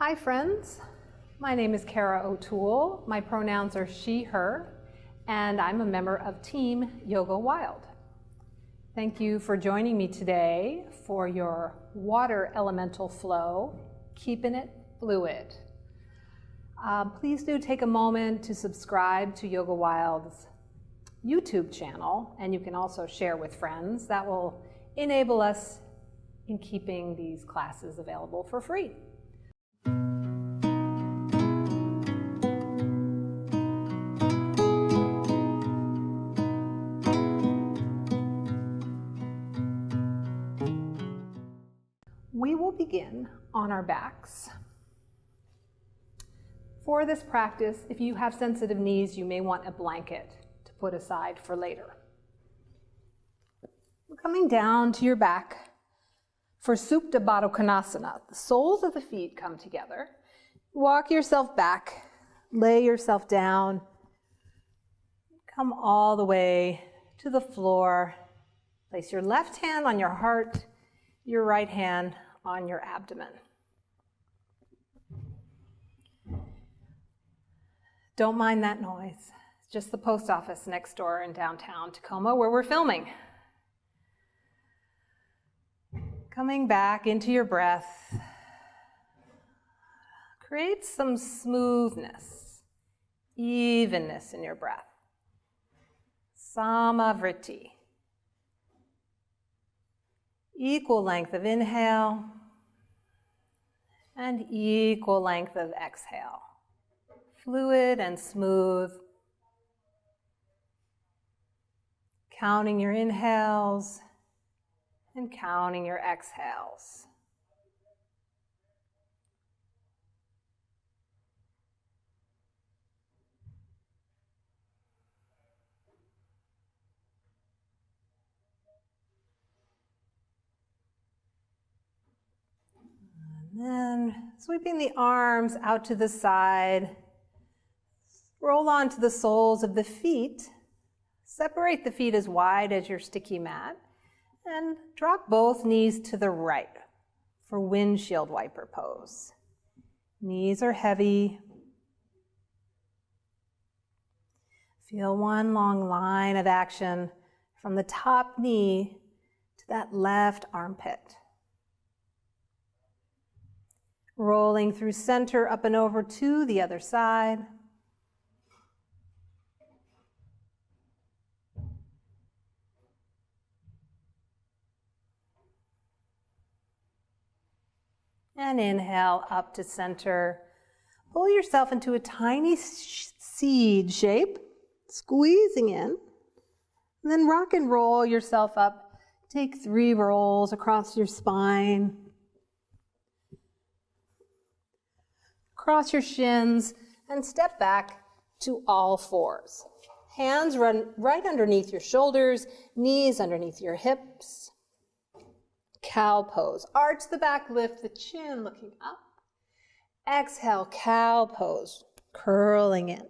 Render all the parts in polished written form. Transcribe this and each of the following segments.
Hi friends, my name is Kara O'Toole. My pronouns are she, her, and I'm a member of Team Yoga Wild. Thank you for joining me today for your water elemental flow, keeping it fluid. Please do take a moment to subscribe to Yoga Wild's YouTube channel, and you can also share with friends. That will enable us in keeping these classes available for free. We will begin on our backs. For this practice, if you have sensitive knees, you may want a blanket to put aside for later. We're coming down to your back for Supta Baddha Konasana. The soles of the feet come together. Walk yourself back, lay yourself down, come all the way to the floor. Place your left hand on your heart, your right hand on your abdomen. Don't mind that noise. It's just the post office next door in downtown Tacoma where we're filming. Coming back into your breath. Create some smoothness, evenness in your breath. Samavriti. Equal length of inhale and equal length of exhale. Fluid and smooth. Counting your inhales and counting your exhales. And then sweeping the arms out to the side. Roll onto the soles of the feet. Separate the feet as wide as your sticky mat. And drop both knees to the right for windshield wiper pose. Knees are heavy. Feel one long line of action from the top knee to that left armpit. Rolling through center up and over to the other side. And inhale up to center. Pull yourself into a tiny seed shape, squeezing in. And then rock and roll yourself up. Take 3 rolls across your spine. Cross your shins and step back to all fours. Hands run right underneath your shoulders, knees underneath your hips. Cow pose. Arch the back, lift the chin, looking up. Exhale, cow pose, curling in.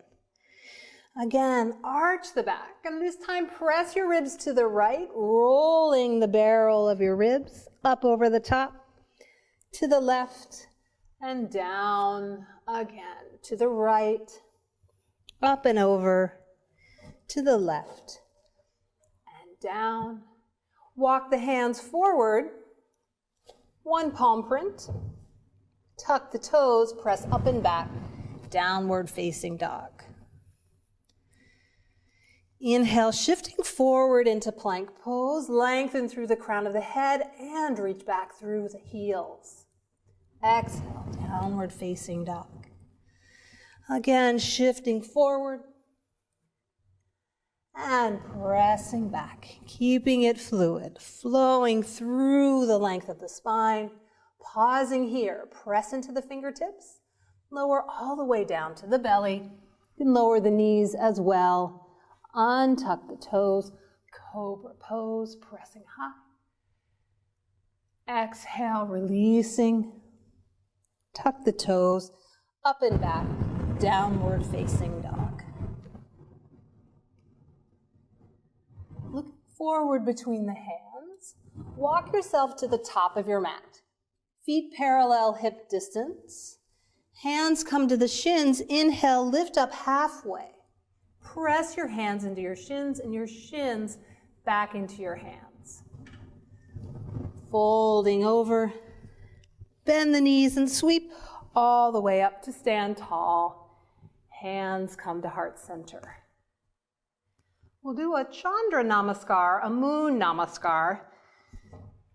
Again, arch the back. And this time, press your ribs to the right, rolling the barrel of your ribs up over the top, to the left, and down again. To the right, up and over, to the left, and down. Walk the hands forward. 1 palm print, tuck the toes, press up and back, downward facing dog. Inhale, shifting forward into plank pose, lengthen through the crown of the head and reach back through the heels. Exhale, downward facing dog. Again, shifting forward and pressing back, keeping it fluid, flowing through the length of the spine. Pausing here, press into the fingertips, lower all the way down to the belly. You can lower the knees as well. Untuck the toes, cobra pose, pressing high. Exhale, releasing. Tuck the toes, up and back, downward facing dog. Look forward between the hands. Walk yourself to the top of your mat. Feet parallel hip distance. Hands come to the shins. Inhale, lift up halfway. Press your hands into your shins and your shins back into your hands. Folding over. Bend the knees and sweep all the way up to stand tall. Hands come to heart center. We'll do a Chandra Namaskar, a moon Namaskar.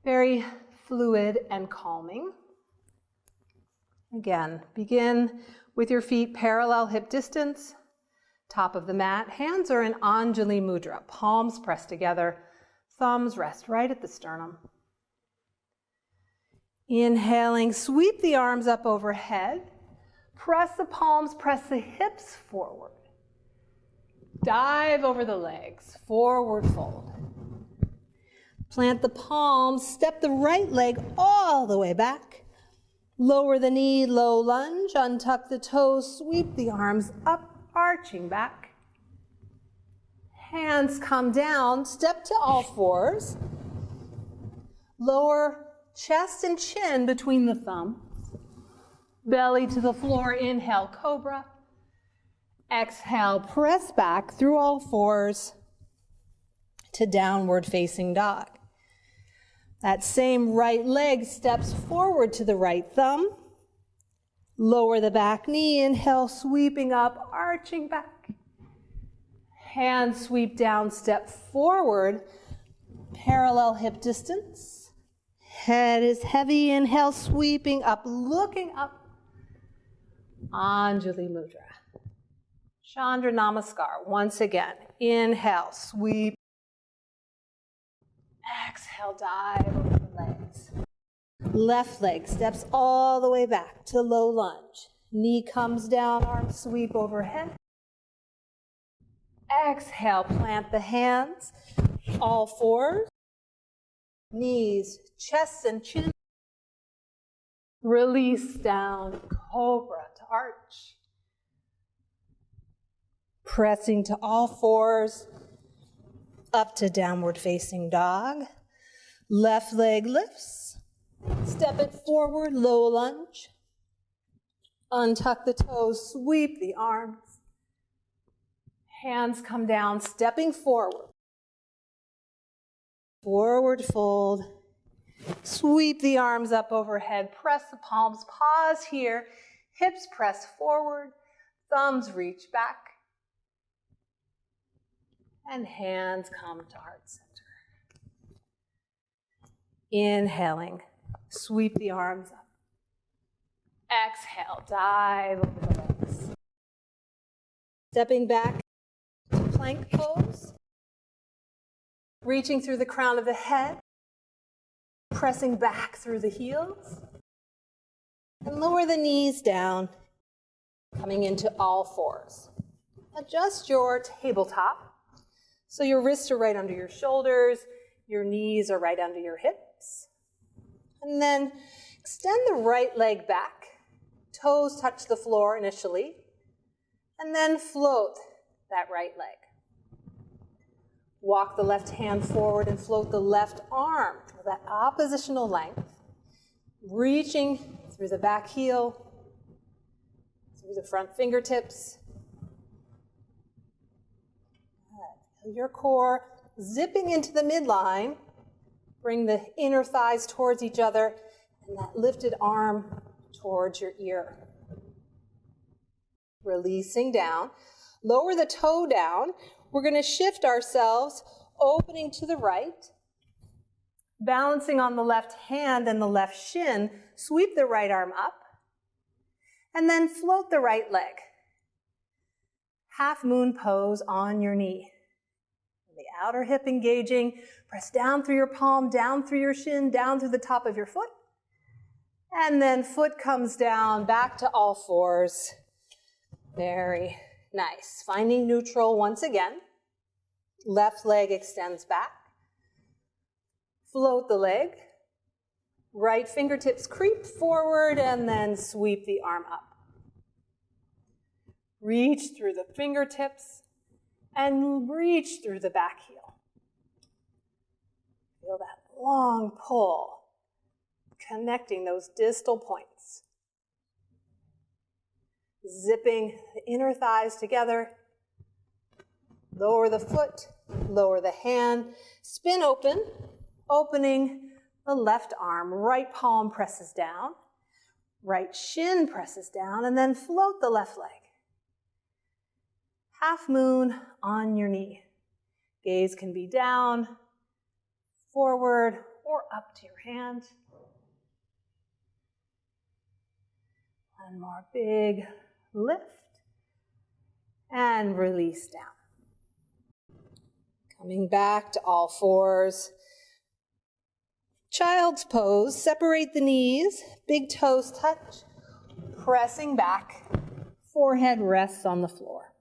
Very fluid and calming. Again, begin with your feet parallel hip distance, top of the mat. Hands are in Anjali Mudra, palms pressed together, thumbs rest right at the sternum. Inhaling, sweep the arms up overhead. Press the palms, press the hips forward. Dive over the legs, forward fold. Plant the palms, step the right leg all the way back. Lower the knee, low lunge, untuck the toes, sweep the arms up, arching back. Hands come down, step to all fours. Lower chest and chin between the thumbs. Belly to the floor, inhale, cobra. Exhale, press back through all fours to downward facing dog. That same right leg steps forward to the right thumb. Lower the back knee, inhale, sweeping up, arching back. Hands sweep down, step forward, parallel hip distance. Head is heavy, inhale, sweeping up, looking up. Anjali Mudra. Chandra Namaskar, once again. Inhale, sweep. Exhale, dive over the legs. Left leg steps all the way back to low lunge. Knee comes down, arms sweep overhead. Exhale, plant the hands, all fours. Knees, chest and chin. Release down, cobra to arch. Pressing to all fours, up to downward facing dog. Left leg lifts. Step it forward, low lunge. Untuck the toes, sweep the arms. Hands come down, stepping forward. Forward fold. Sweep the arms up overhead, press the palms, pause here. Hips press forward, thumbs reach back. And hands come to heart center. Inhaling, sweep the arms up. Exhale, dive over the legs. Stepping back to plank pose. Reaching through the crown of the head. Pressing back through the heels. And lower the knees down, coming into all fours. Adjust your tabletop. So your wrists are right under your shoulders, your knees are right under your hips. And then extend the right leg back, toes touch the floor initially, and then float that right leg. Walk the left hand forward and float the left arm, that oppositional length, reaching through the back heel, through the front fingertips. Your core, zipping into the midline, bring the inner thighs towards each other, and that lifted arm towards your ear. Releasing down, lower the toe down. We're going to shift ourselves, opening to the right, balancing on the left hand and the left shin, sweep the right arm up, and then float the right leg. Half moon pose on your knee. The outer hip engaging, press down through your palm, down through your shin, down through the top of your foot. And then foot comes down, back to all fours. Very nice. Finding neutral once again. Left leg extends back. Float the leg. Right fingertips creep forward and then sweep the arm up. Reach through the fingertips. And reach through the back heel. Feel that long pull, connecting those distal points. Zipping the inner thighs together. Lower the foot, lower the hand. Spin open, opening the left arm. Right palm presses down. Right shin presses down, and then float the left leg. Half moon on your knee. Gaze can be down, forward, or up to your hand. One more big lift, and release down. Coming back to all fours. Child's pose, separate the knees, big toes touch, pressing back, forehead rests on the floor.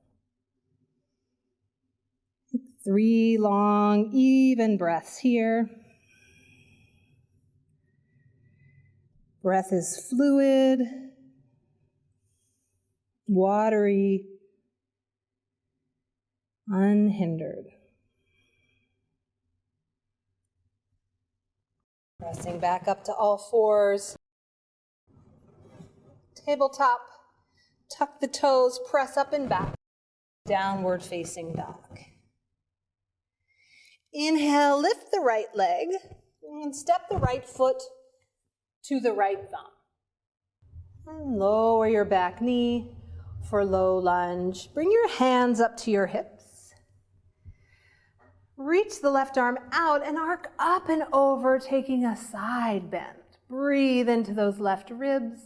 3 long, even breaths here. Breath is fluid, watery, unhindered. Pressing back up to all fours. Tabletop, tuck the toes, press up and back. Downward facing dog. Inhale, lift the right leg and step the right foot to the right thumb. And lower your back knee for low lunge. Bring your hands up to your hips. Reach the left arm out and arc up and over, taking a side bend. Breathe into those left ribs,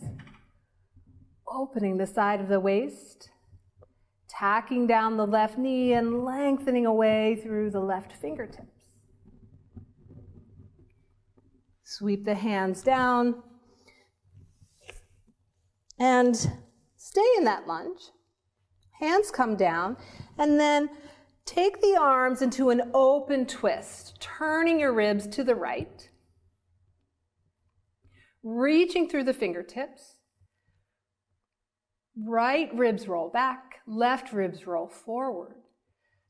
opening the side of the waist, tacking down the left knee and lengthening away through the left fingertips. Sweep the hands down and stay in that lunge. Hands come down, and then take the arms into an open twist, turning your ribs to the right, reaching through the fingertips. Right ribs roll back, left ribs roll forward.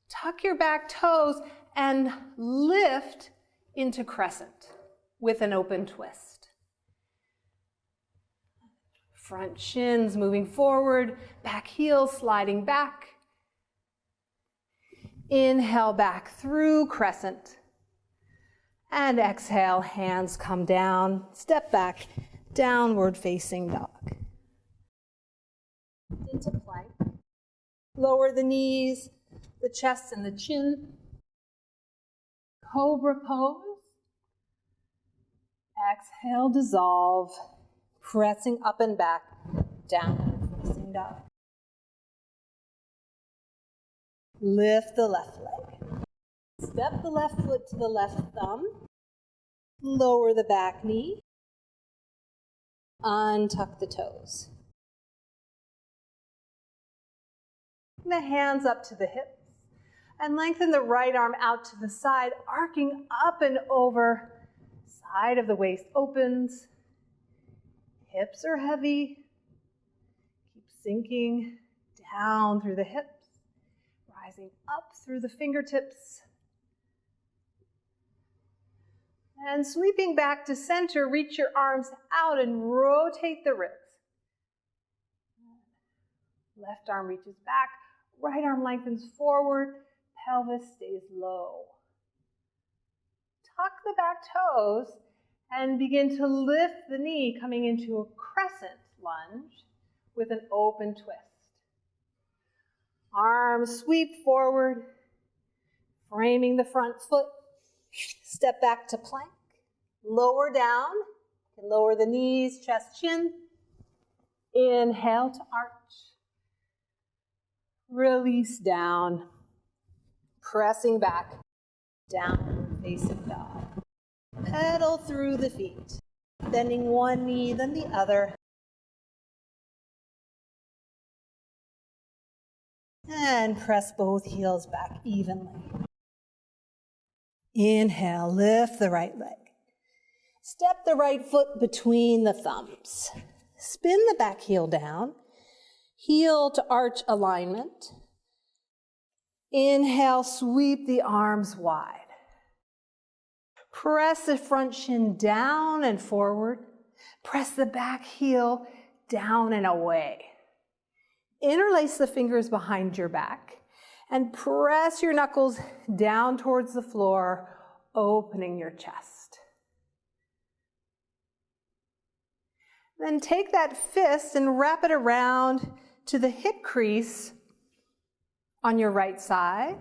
Tuck your back toes and lift into crescent with an open twist. Front shins moving forward, back heels sliding back. Inhale back through crescent. And exhale, hands come down, step back, downward facing dog. Into plank. Lower the knees, the chest and the chin. Cobra pose. Exhale, dissolve, pressing up and back, downward facing dog. Lift the left leg. Step the left foot to the left thumb. Lower the back knee. Untuck the toes. The hands up to the hips. And lengthen the right arm out to the side, arcing up and over. Side of the waist opens. Hips are heavy. Keep sinking down through the hips. Rising up through the fingertips. And sweeping back to center, reach your arms out and rotate the ribs. Left arm reaches back, right arm lengthens forward, pelvis stays low. Tuck the back toes and begin to lift the knee, coming into a crescent lunge with an open twist. Arms sweep forward, framing the front foot. Step back to plank. Lower down. You can lower the knees, chest, chin. Inhale to arch. Release down. Pressing back. Downward facing dog. Pedal through the feet. Bending one knee, then the other. And press both heels back evenly. Inhale, lift the right leg. Step the right foot between the thumbs. Spin the back heel down. Heel to arch alignment. Inhale, sweep the arms wide. Press the front shin down and forward. Press the back heel down and away. Interlace the fingers behind your back and press your knuckles down towards the floor, opening your chest. Then take that fist and wrap it around to the hip crease on your right side.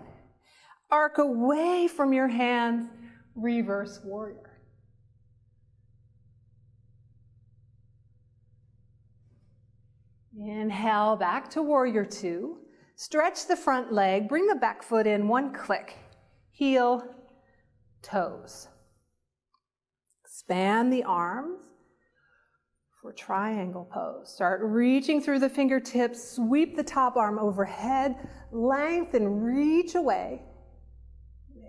Arc away from your hands, reverse warrior. Inhale, back to warrior two. Stretch the front leg, bring the back foot in, one click. Heel, toes. Expand the arms for triangle pose. Start reaching through the fingertips, sweep the top arm overhead, lengthen, reach away.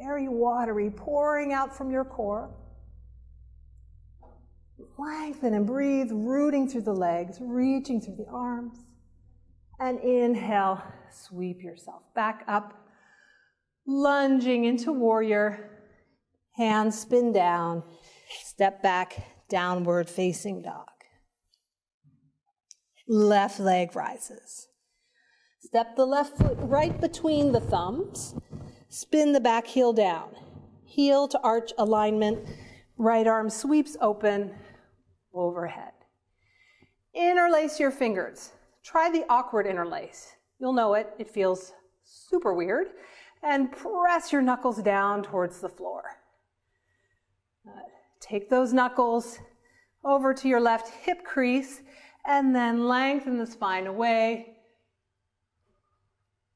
Very watery, pouring out from your core. Lengthen and breathe, rooting through the legs, reaching through the arms. And inhale, sweep yourself back up, lunging into warrior. Hands spin down, step back, downward facing dog. Left leg rises. Step the left foot right between the thumbs. Spin the back heel down. Heel to arch alignment. Right arm sweeps open overhead. Interlace your fingers. Try the awkward interlace. You'll know it. It feels super weird. And press your knuckles down towards the floor. Take those knuckles over to your left hip crease and then lengthen the spine away.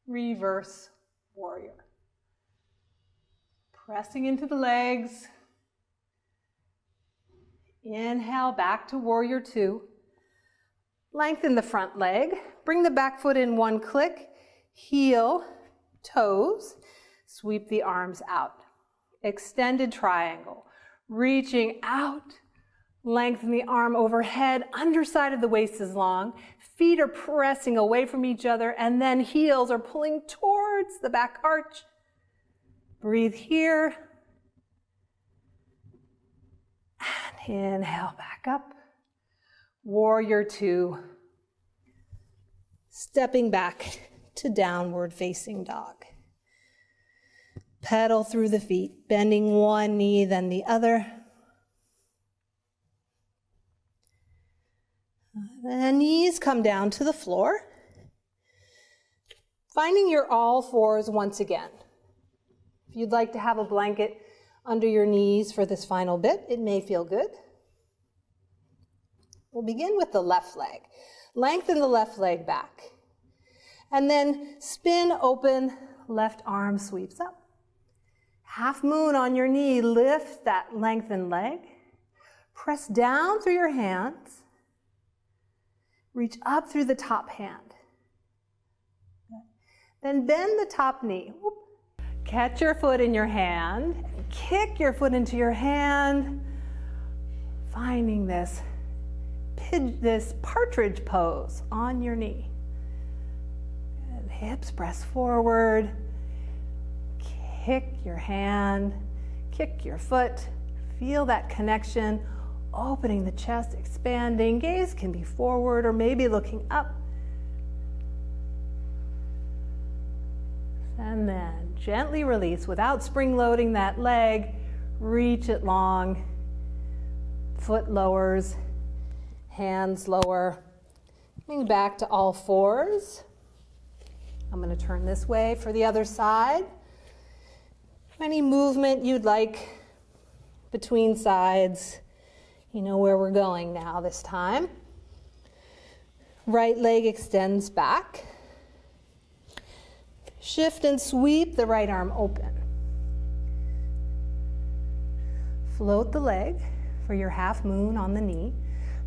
Reverse warrior. Pressing into the legs. Inhale, back to warrior two. Lengthen the front leg. Bring the back foot in one click. Heel, toes. Sweep the arms out. Extended triangle. Reaching out. Lengthen the arm overhead. Underside of the waist is long. Feet are pressing away from each other, and then heels are pulling towards the back arch. Breathe here. And inhale back up. Warrior two. Stepping back to downward facing dog. Pedal through the feet, bending one knee, then the other. The knees come down to the floor. Finding your all fours once again. If you'd like to have a blanket under your knees for this final bit, it may feel good. We'll begin with the left leg. Lengthen the left leg back. And then spin open, left arm sweeps up. Half moon on your knee, lift that lengthened leg. Press down through your hands. Reach up through the top hand. Then bend the top knee. Catch your foot in your hand. Kick your foot into your hand. Finding this partridge pose on your knee. Good. Hips press forward. Kick your hand. Kick your foot. Feel that connection. Opening the chest, expanding. Gaze can be forward or maybe looking up. And then gently release without spring loading that leg. Reach it long. Foot lowers. Hands lower. Coming back to all fours. I'm going to turn this way for the other side. Any movement you'd like between sides. You know where we're going now this time. Right leg extends back. Shift and sweep the right arm open. Float the leg for your half moon on the knee.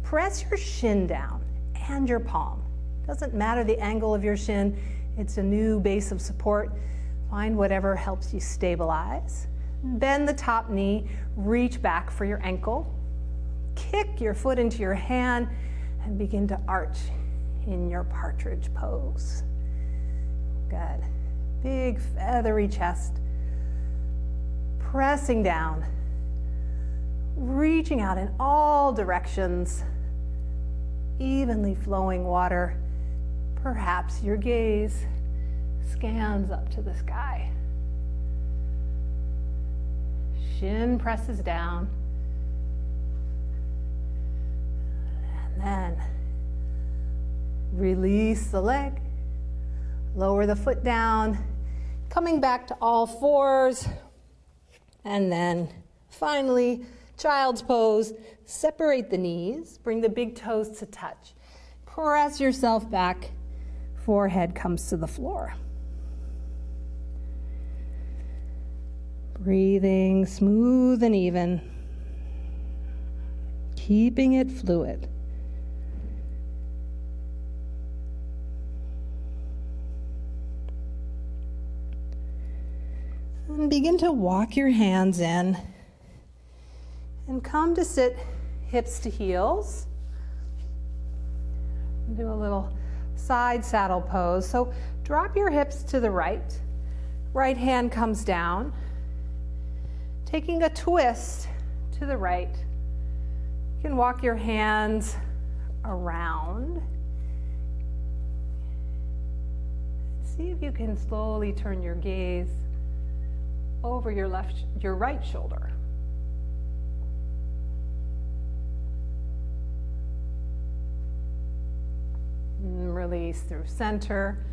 Press your shin down and your palm. Doesn't matter the angle of your shin. It's a new base of support. Find whatever helps you stabilize. Bend the top knee. Reach back for your ankle. Kick your foot into your hand and begin to arch in your partridge pose. Good. Big feathery chest. Pressing down. Reaching out in all directions. Evenly flowing water. Perhaps your gaze scans up to the sky. Shin presses down. And then release the leg. Lower the foot down. Coming back to all fours. And then finally, child's pose. Separate the knees. Bring the big toes to touch. Press yourself back. Forehead comes to the floor. Breathing smooth and even. Keeping it fluid. And begin to walk your hands in and come to sit hips to heels. Do a little side saddle pose. So drop your hips to the right. Right hand comes down. Taking a twist to the right. You can walk your hands around. See if you can slowly turn your gaze over your right shoulder. And release through center,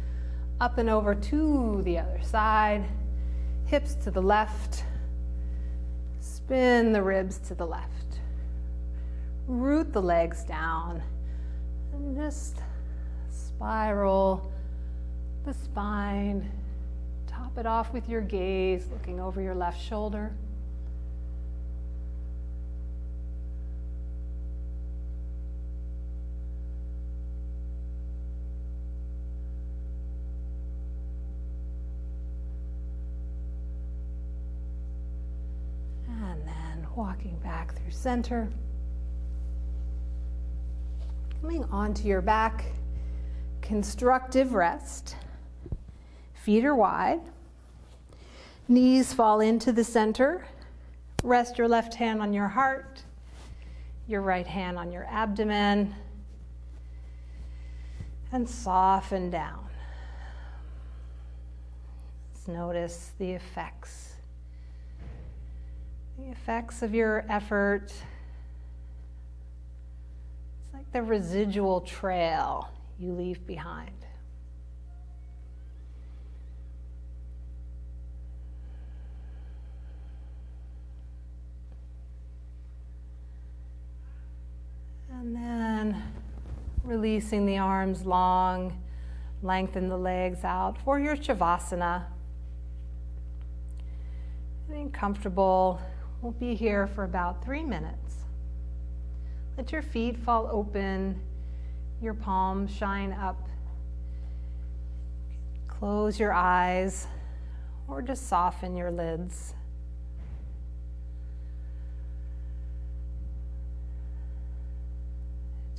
up and over to the other side, hips to the left, spin the ribs to the left, root the legs down, and just spiral the spine. Top it off with your gaze, looking over your left shoulder. And then walking back through center. Coming onto your back, constructive rest. Feet are wide. Knees fall into the center. Rest your left hand on your heart, your right hand on your abdomen, and soften down. Let's notice the effects. The effects of your effort. It's like the residual trail you leave behind. And then releasing the arms long, lengthen the legs out for your Savasana. Getting comfortable. We'll be here for about 3 minutes. Let your feet fall open, your palms shine up. Close your eyes or just soften your lids.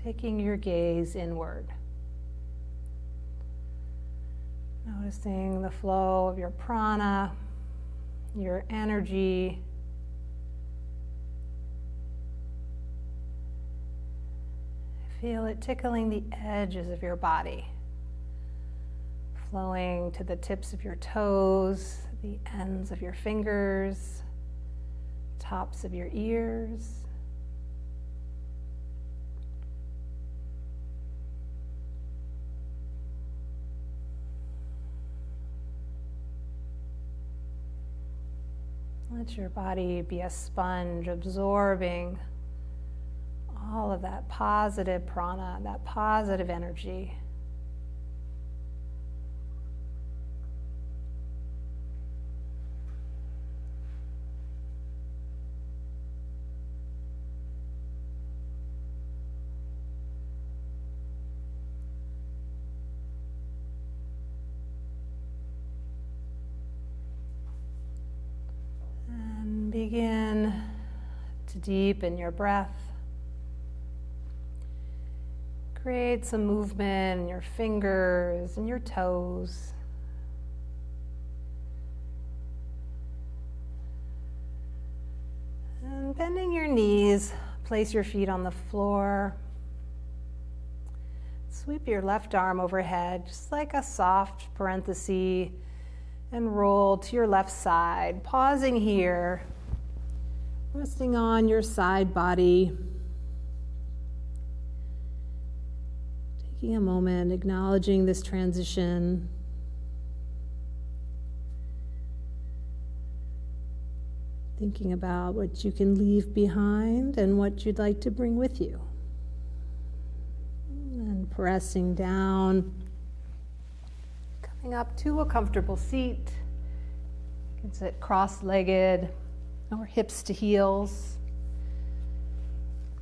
Taking your gaze inward. Noticing the flow of your prana, your energy. Feel it tickling the edges of your body, flowing to the tips of your toes, the ends of your fingers, tops of your ears. Let your body be a sponge absorbing all of that positive prana, that positive energy. Begin to deepen your breath. Create some movement in your fingers and your toes. And bending your knees, place your feet on the floor. sweep your left arm overhead, just like a soft parenthesis, and roll to your left side. Pausing here, resting on your side body. Taking a moment, acknowledging this transition. Thinking about what you can leave behind and what you'd like to bring with you. And pressing down, coming up to a comfortable seat. You can sit cross-legged or hips to heels.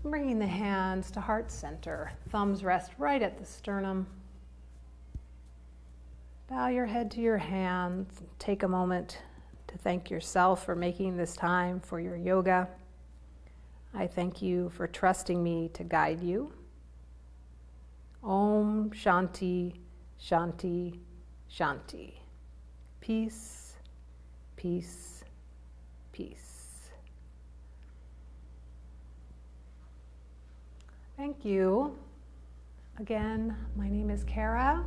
Bringing the hands to heart center. Thumbs rest right at the sternum. Bow your head to your hands. Take a moment to thank yourself for making this time for your yoga. I thank you for trusting me to guide you. Om Shanti, Shanti, Shanti. Peace, peace, peace. Thank you. Again, my name is Kara,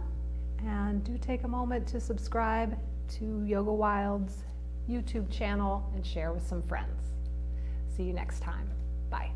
and do take a moment to subscribe to Yoga Wild's YouTube channel and share with some friends. See you next time. Bye.